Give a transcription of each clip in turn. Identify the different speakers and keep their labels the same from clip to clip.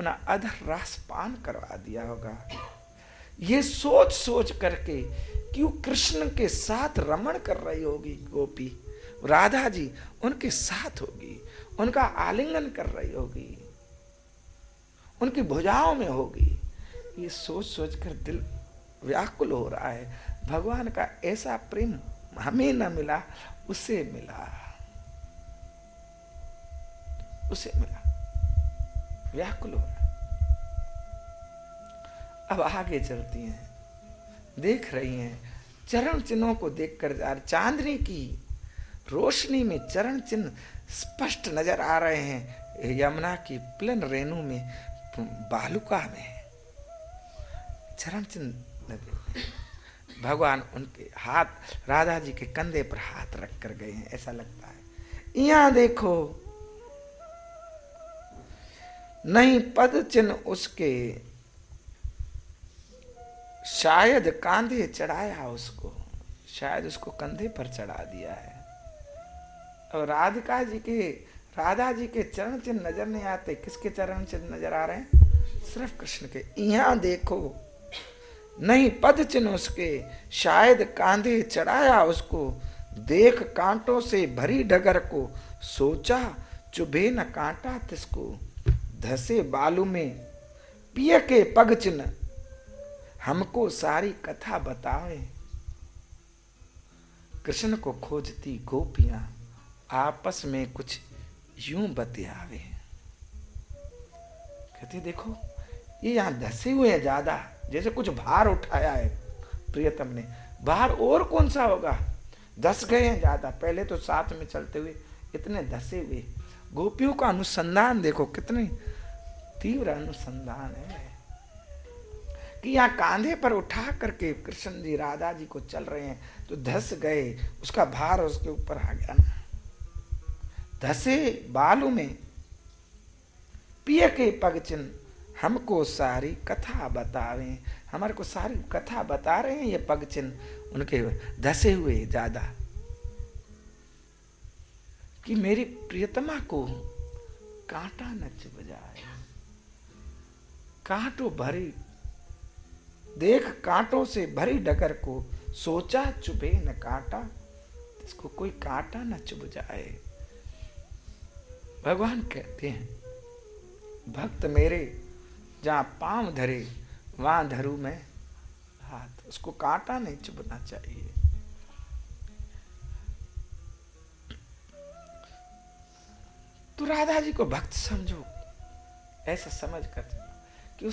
Speaker 1: अपना अधर रास पान करवा दिया होगा। ये सोच सोच करके कि वो कृष्ण के साथ रमण कर रही होगी गोपी, राधा जी उनके साथ होगी, उनका आलिंगन कर रही होगी, उनकी भुजाओं में होगी। ये सोच सोच कर दिल व्याकुल हो रहा है। भगवान का ऐसा प्रेम हमें न मिला, उसे मिला, उसे मिला, व्याकुल हो रहा है। अब आगे चलती हैं, देख रही हैं, चरण चिन्हों को देखकर चांदनी की रोशनी में चरण चिन्ह स्पष्ट नजर आ रहे हैं। यमुना की प्लन रेणु में, बालुका में चरण चिन्ह लगे। भगवान उनके हाथ, राधा जी के कंधे पर हाथ रख कर गए हैं, ऐसा लगता है। यहां देखो, नहीं पद चिन्ह उसके, शायद कांधे चढ़ाया उसको, शायद उसको कंधे पर चढ़ा दिया है। और राधिका जी के, राधा जी के चरण चिन्ह नजर नहीं आते। किसके चरण चिन्ह नजर आ रहे हैं? सिर्फ कृष्ण के। यहां देखो, नहीं पद चिन्ह उसके, शायद कांधे चढ़ाया उसको, देख कांटों से भरी डगर को, सोचा चुभे न कांटा तिसको, धसे बालू में पिय के पग चिन्ह, हमको सारी कथा बतावे। कृष्ण को खोजती गोपियां आपस में कुछ यूं बतियावे। कहते देखो, ये यहां धसे हुए हैं ज्यादा, जैसे कुछ भार उठाया है प्रियतम ने। भार और कौन सा होगा, धस गए हैं ज्यादा। पहले तो साथ में चलते हुए इतने धसे हुए। गोपियों का अनुसंधान देखो, कितने तीव्र अनुसंधान है कि यहाँ कांधे पर उठा करके कृष्ण जी राधा जी को चल रहे हैं, तो धस गए, उसका भार उसके ऊपर आ गया ना। धसे बालू में पिय के पग चिन्ह, हमको सारी कथा बतावे। हमारे को सारी कथा बता रहे हैं ये पग चिन्ह, उनके धसे हुए ज्यादा, कि मेरी प्रियतमा को कांटा न चुभ जाए। कांटों भरी, देख कांटों से भरी डगर को, सोचा चुभे न कांटा, इसको कोई कांटा न चुभ जाए। भगवान कहते हैं, भक्त मेरे जहां पांव धरे वहां धरू मैं हाथ, उसको कांटा नहीं चुभना चाहिए। तो राधा जी को भक्त समझो, ऐसा समझ कर कि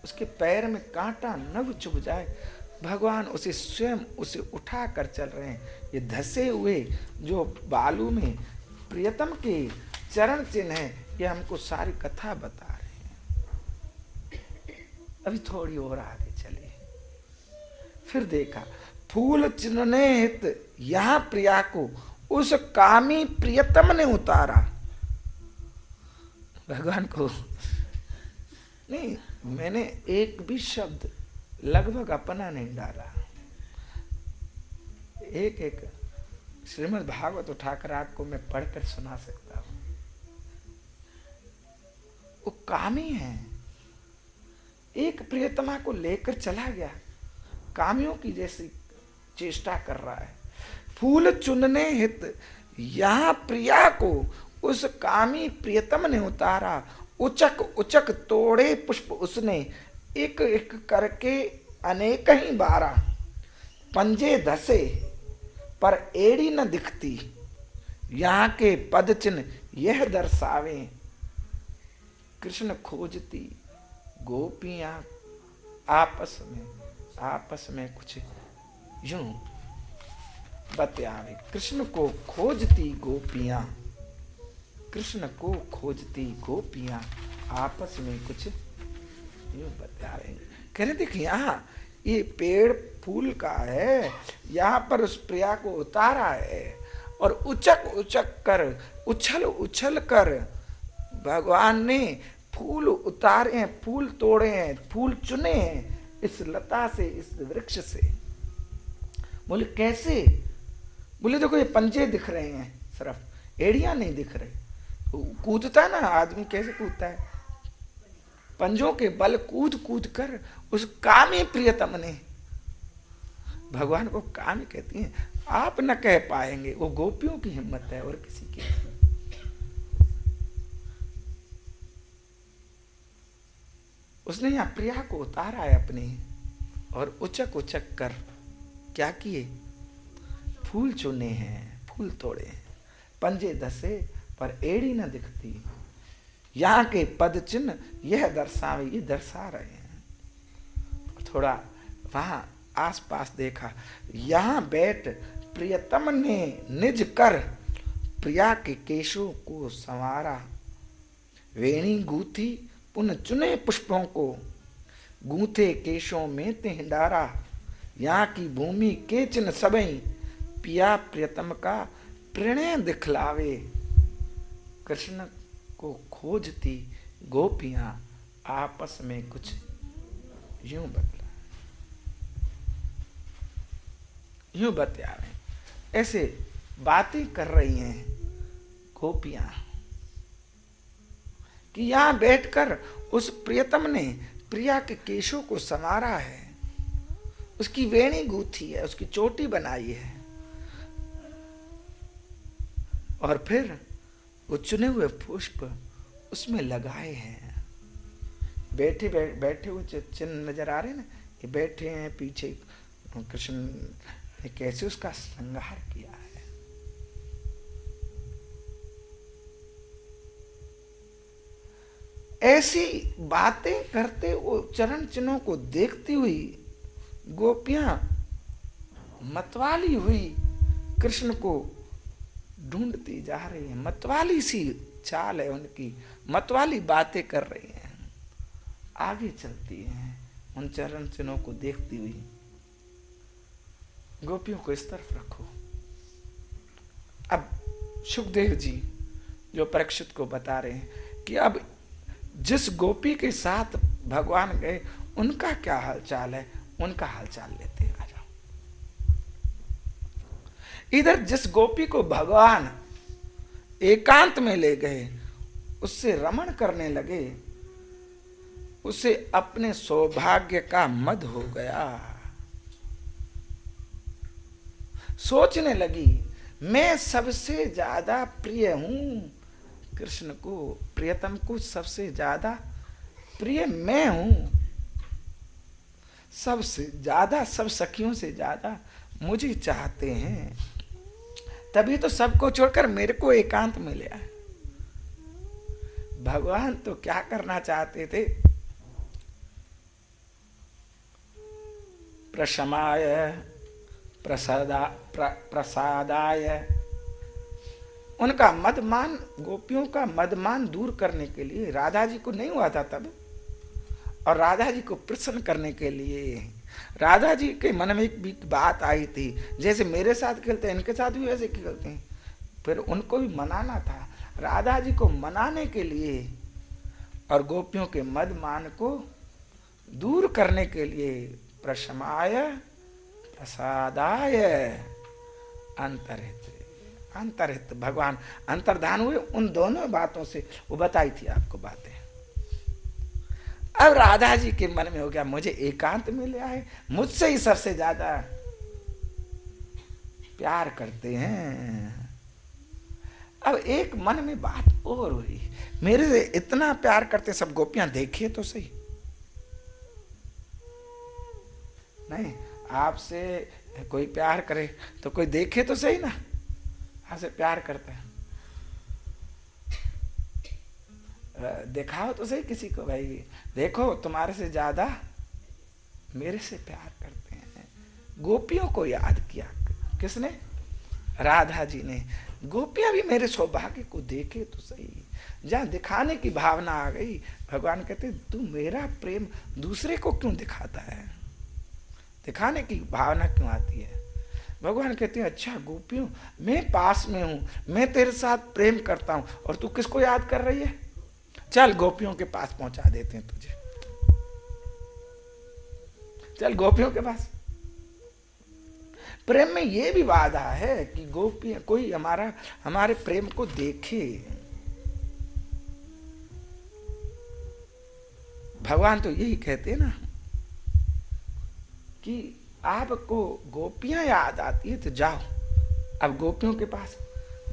Speaker 1: उसके पैर में कांटा न चुभ जाए। भगवान उसे स्वयं उसे उठा कर चल रहे हैं। ये धसे हुए जो बालू में प्रियतम के चरण चिन्ह है, ये हमको सारी कथा बता रहे हैं। अभी थोड़ी और आगे चले, फिर देखा, फूल चुनने हित यहां प्रिया को, उस कामी प्रियतम ने उतारा। भगवान को नहीं, मैंने एक भी शब्द लगभग अपना नहीं डाला। एक एक श्रीमद् भागवत उठाकर आपको मैं पढ़कर सुना सकता हूं। वो कामी है, एक प्रियतमा को लेकर चला गया, कामियों की जैसी चेष्टा कर रहा है। फूल चुनने हित यहां प्रिया को, उस कामी प्रियतम ने उतारा। उचक उचक तोड़े पुष्प उसने, एक एक करके अनेक ही बारा। पंजे धसे पर एड़ी न दिखती, यहाँ के पद चिन्ह यह दर्शावे। कृष्ण खोजती गोपियां आपस में कुछ यूं बतियावे। कृष्ण को खोजती गोपियां, कृष्ण को खोजती गोपियां आपस में कुछ यूं बतियावे। कह रहे देखिए, यहाँ ये पेड़ फूल का है, यहाँ पर उस प्रिया को उतारा है, और उचक उचक कर, उछल उछल कर भगवान ने फूल उतारे हैं, फूल तोड़े हैं, फूल चुने हैं इस लता से, इस वृक्ष से। बोले कैसे? बोले देखो ये पंजे दिख रहे हैं, सिर्फ एड़ियां नहीं दिख रही। कूदता ना आदमी, कैसे कूदता है? पंजों के बल कूद कूद कर उस कामी प्रियतम ने, भगवान को कामी कहती हैं, आप न कह पाएंगे, वो गोपियों की हिम्मत है और किसी की। उसने यहां प्रिया को उतारा है अपनी, और उचक उचक कर क्या किए, फूल चुने हैं, फूल तोड़े हैं, पंजे धसे पर एड़ी न दिखती। यहां के पद चिन्ह यह दर्शावे, ये दर्शा रहे हैं। थोड़ा वहां आसपास देखा, यहां बैठ प्रियतम ने निज कर प्रिया के केशों को संवारा, वेणी गूथी पुन चुने पुष्पों को, गूंथे केशों में ते डारा। यहाँ की भूमि के चिन्ह सबई, पिया प्रियतम का प्रणय दिखलावे। कृष्ण को खोजती गोपियां आपस में कुछ यूं बतला, यूं बता रहे, ऐसे बातें कर रही हैं गोपियां कि यहां बैठकर उस प्रियतम ने प्रिया के केशों को संवारा है, उसकी वेणी गूथी है, उसकी चोटी बनाई है, और फिर वो चुने हुए पुष्प उसमें लगाए हैं। बैठे हुए चिन्ह नजर आ रहे हैं ना, ये बैठे हैं पीछे, कृष्ण ने कैसे उसका श्रृंगार किया है। ऐसी बातें करते वो चरण चिन्हों को देखती हुई गोपियां मतवाली हुई कृष्ण को ढूंढती जा रही है। मतवाली सी चाल है उनकी, मतवाली बातें कर रही हैं, आगे चलती हैं उन चरण चिन्हों को देखती हुई। गोपियों को इस तरफ रखो। अब सुखदेव जी जो परीक्षित को बता रहे हैं कि अब जिस गोपी के साथ भगवान गए उनका क्या हालचाल है, उनका हालचाल लेते हैं। आ जाओ। इधर जिस गोपी को भगवान एकांत में ले गए, उससे रमण करने लगे, उसे अपने सौभाग्य का मद हो गया। सोचने लगी मैं सबसे ज्यादा प्रिय हूं कृष्ण को, प्रियतम को सबसे ज्यादा प्रिय मैं हूं, सबसे ज्यादा, सब सखियों से ज्यादा मुझे चाहते हैं, तभी तो सबको छोड़कर मेरे को एकांत मिला। भगवान तो क्या करना चाहते थे, प्रशमाय प्रसादाय, उनका मदमान, गोपियों का मदमान दूर करने के लिए, राधा जी को नहीं हुआ था तब, और राधा जी को प्रसन्न करने के लिए राधा जी के मन में एक भी बात आई थी, जैसे मेरे साथ खेलते हैं इनके साथ भी वैसे खेलते हैं, फिर उनको भी मनाना था। राधा जी को मनाने के लिए और गोपियों के मदमान को दूर करने के लिए प्रशमाय प्रसादाय अंतरहित, अंतरहित भगवान अंतर्धान हुए। उन दोनों बातों से वो बताई थी आपको बातें। अब राधा जी के मन में हो गया मुझे एकांत मिला है, मुझसे ही सबसे ज्यादा प्यार करते हैं। अब एक मन में बात और हुई, मेरे से इतना प्यार करते सब गोपियां, देखिए तो सही। नहीं, आपसे कोई प्यार करे तो कोई देखे तो सही ना, आपसे प्यार करता है, दिखाओ तो सही किसी को, भाई देखो तुम्हारे से ज्यादा मेरे से प्यार करते हैं। गोपियों को याद किया किसने, राधा जी ने। गोपियां भी मेरे सौभाग्य को देखे तो सही। जहां दिखाने की भावना आ गई, भगवान कहते तू मेरा प्रेम दूसरे को क्यों दिखाता है, दिखाने की भावना क्यों आती है। भगवान कहते हैं अच्छा गोपियों मैं पास में हूं, मैं तेरे साथ प्रेम करता हूं, और तू किसको याद कर रही है, चल गोपियों के पास पहुंचा देते हैं तुझे, चल गोपियों के पास। प्रेम में यह भी वादा है कि गोपियां, कोई हमारे प्रेम को देखे। भगवान तो यही कहते ना कि आपको गोपियां याद आती है तो जाओ अब गोपियों के पास,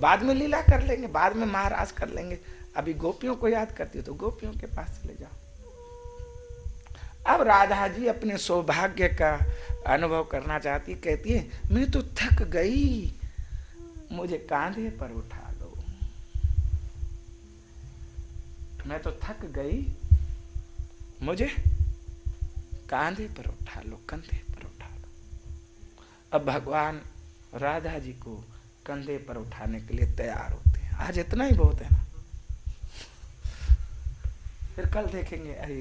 Speaker 1: बाद में लीला कर लेंगे, बाद में महाराज कर लेंगे, अभी गोपियों को याद करती हो तो गोपियों के पास चले जाओ। अब राधा जी अपने सौभाग्य का अनुभव करना चाहती, कहती है मैं तो थक गई, मुझे कांधे पर उठा लो, मैं तो थक गई, मुझे कांधे पर उठा लो, कंधे पर उठा लो। अब भगवान राधा जी को कंधे पर उठाने के लिए तैयार होते हैं। आज इतना ही बहुत है ना, फिर कल देखेंगे अरे